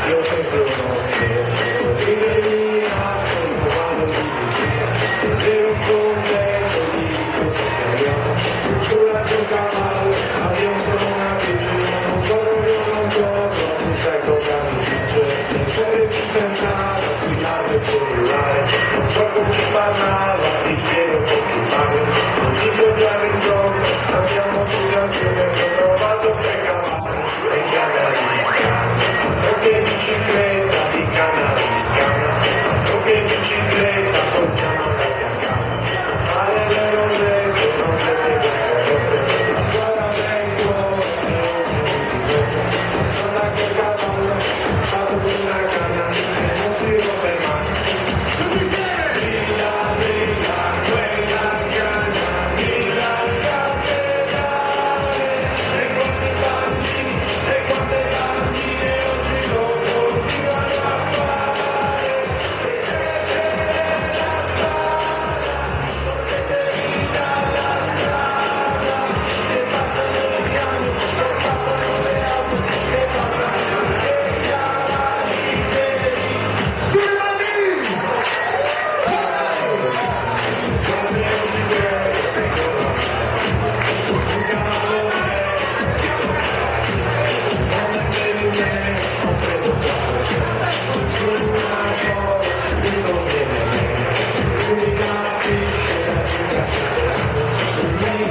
Io penso uno scherzo, sorridevi poi vado di te, ero contento di cosa speriamo, cultura di un cavallo, abbiamo solo una vicina, non corro io non corro, tu sai cosa mi dice, nel cuore ci pensava, squillare il cellulare, non so come parlava, ti chiedo con chi parlo, non dico già risolto, abbiamo tutti assieme, ho trovato per cavallo, e camera di che bicicletta di canna americana, che bicicletta poi siamo andati a casa, fare le rosette, non se ne rose, la squadra del cuore, sono da quel cavallo, fatto con una canna e non si rompe mai. Brilla, brilla, quella canna, brilla il cattedrale, e quanti bambini, e quante bambine oggi continuano a fare, la strada, la strada, e passano i camion, e passano le auto, e passano anche gli avanti veri. Sulle mani! Come non ci credo, vengono a un cavallo come bevi me, ho preso quattro una cosa, tutto viene bene, lui capisce la ginnastica, lui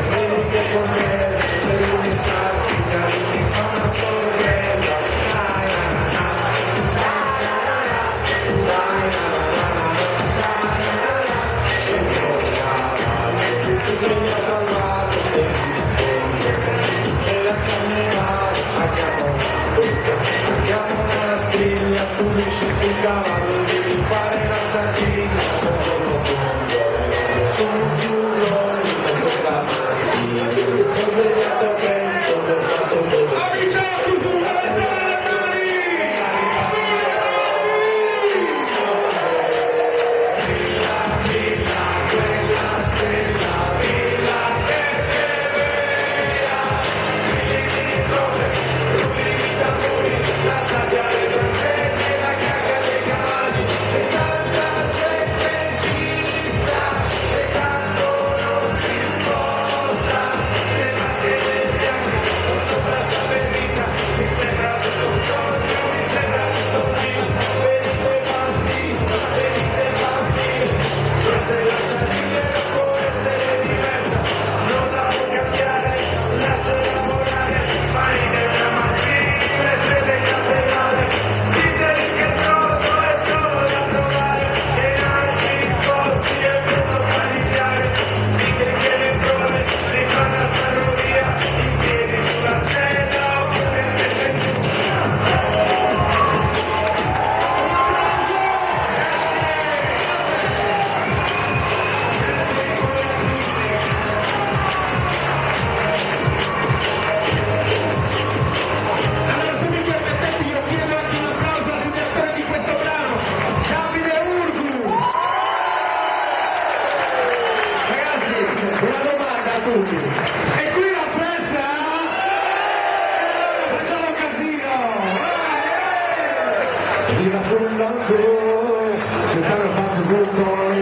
vedi che con me, per lui saltica, mi fa una sorpresa, dai na na na, dai na na na, si che mi ha salvato per rispondere, e la camminare, abbiamo una striglia, pulisci il cavallo, devi fare la sardina, sono sull'olio con questa mattina, mi sono svegliato presto, ho fatto quello la sabbia le transetti, la cacca dei cavalli, e tanta gente in pista, e tanto non si sposta, le maschere bianche, non sopra Saperita, mi sembra tutto un sogno, mi sembra tutto un film, venite bambini, questa è la Sardegna, non può essere diversa, non la può cambiare, lasciala volare, fai della mattina, strette cattedrale, diteli che il trono è solo da trovare, e in altri posti è tutto familiare, dite che le prove si fanno a Sanovia, in piedi sulla sella oppure a testa in giù. Allora, se mi permettete, io chiedo anche un applauso all'ideatore di questo brano, Davide Urgu. Ragazzi, una domanda a tutti. E qui la festa? Allora facciamo casino! Vai! Viva sul banco, quest'anno fa su tutto.